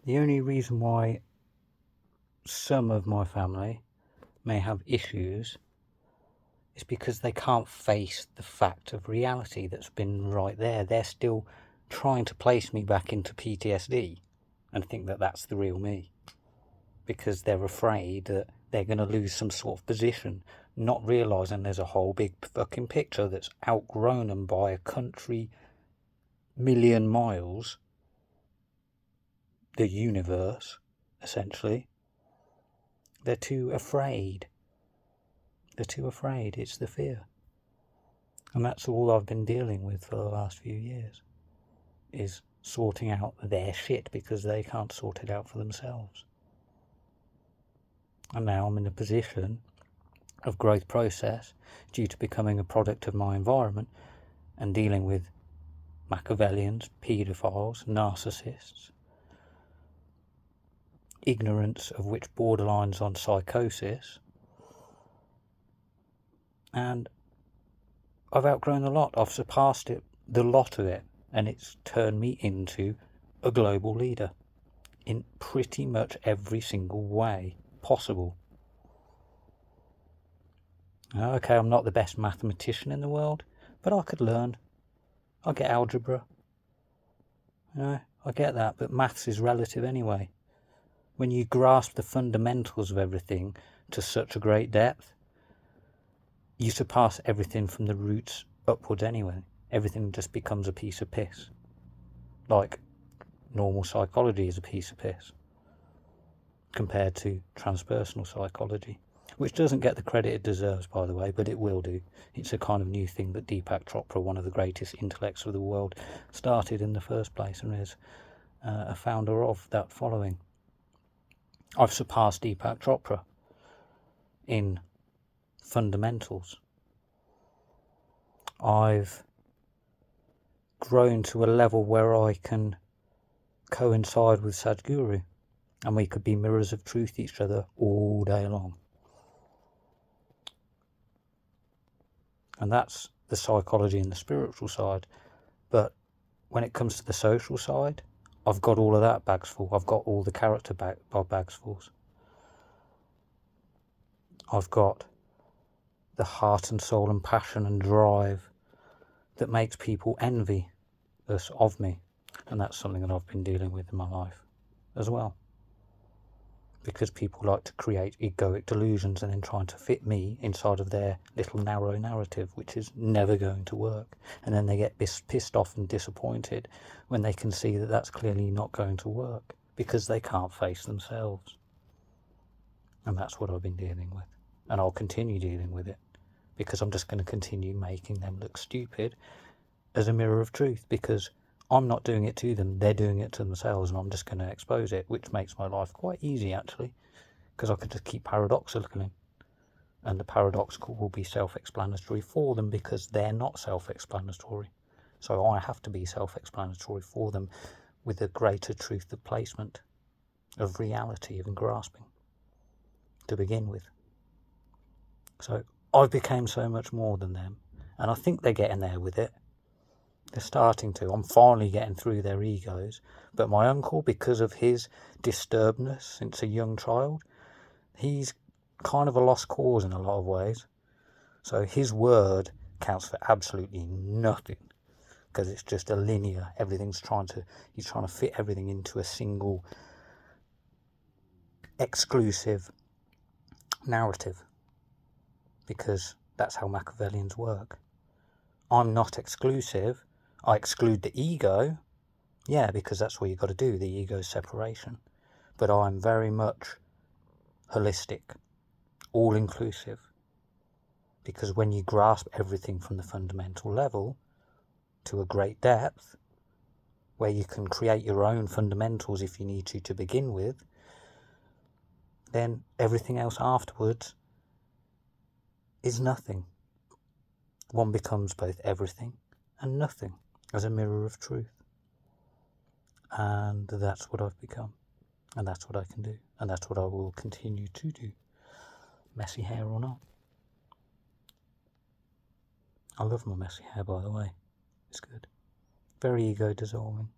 The only reason why some of my family may have issues is because they can't face the fact of reality that's been right there. They're still trying to place me back into PTSD and think that that's the real me, because they're afraid that they're going to lose some sort of position, not realising there's a whole big fucking picture that's outgrown them by a country million miles, the universe, essentially. They're too afraid. They're too afraid. It's the fear. And that's all I've been dealing with for the last few years, is sorting out their shit because they can't sort it out for themselves. And now I'm in a position of growth process due to becoming a product of my environment and dealing with Machiavellians, paedophiles, narcissists, ignorance of which borderlines on psychosis. And I've outgrown a lot. I've surpassed it, the lot of it, and it's turned me into a global leader in pretty much every single way possible. Okay, I'm not the best mathematician in the world, but I could learn. I get algebra. I get that, but maths is relative anyway. When you grasp the fundamentals of everything to such a great depth, you surpass everything from the roots upwards anyway. Everything just becomes a piece of piss. Like normal psychology is a piece of piss compared to transpersonal psychology, which doesn't get the credit it deserves, by the way, but it will do. It's a kind of new thing that Deepak Chopra, one of the greatest intellects of the world, started in the first place and is a founder of that following. I've surpassed Deepak Chopra in fundamentals. I've grown to a level where I can coincide with Sadhguru, and we could be mirrors of truth to each other all day long. And that's the psychology and the spiritual side. But when it comes to the social side, I've got all of that bags full. I've got all the character bags full. I've got the heart and soul and passion and drive that makes people envy us of me. And that's something that I've been dealing with in my life as well. Because people like to create egoic delusions and then trying to fit me inside of their little narrow narrative, which is never going to work. And then they get pissed off and disappointed when they can see that that's clearly not going to work because they can't face themselves. And that's what I've been dealing with. And I'll continue dealing with it because I'm just going to continue making them look stupid as a mirror of truth, because I'm not doing it to them, they're doing it to themselves, and I'm just going to expose it, which makes my life quite easy actually, because I could just keep paradoxical in, and the paradoxical will be self-explanatory for them because they're not self-explanatory. So I have to be self-explanatory for them with a greater truth of placement, of reality, of grasping to begin with. So I've become so much more than them, and I think they're getting there with it. They're starting to. I'm finally getting through their egos. But my uncle, because of his disturbedness since a young child, he's kind of a lost cause in a lot of ways. So his word counts for absolutely nothing, because it's just a linear. He's trying to fit everything into a single exclusive narrative, because that's how Machiavellians work. I'm not exclusive. I exclude the ego, because that's what you've got to do, the ego's separation. But I'm very much holistic, all-inclusive, because when you grasp everything from the fundamental level to a great depth, where you can create your own fundamentals if you need to begin with, then everything else afterwards is nothing. One becomes both everything and nothing as a mirror of truth. And that's what I've become. And that's what I can do. And that's what I will continue to do. Messy hair or not. I love my messy hair, by the way. It's good. Very ego dissolving.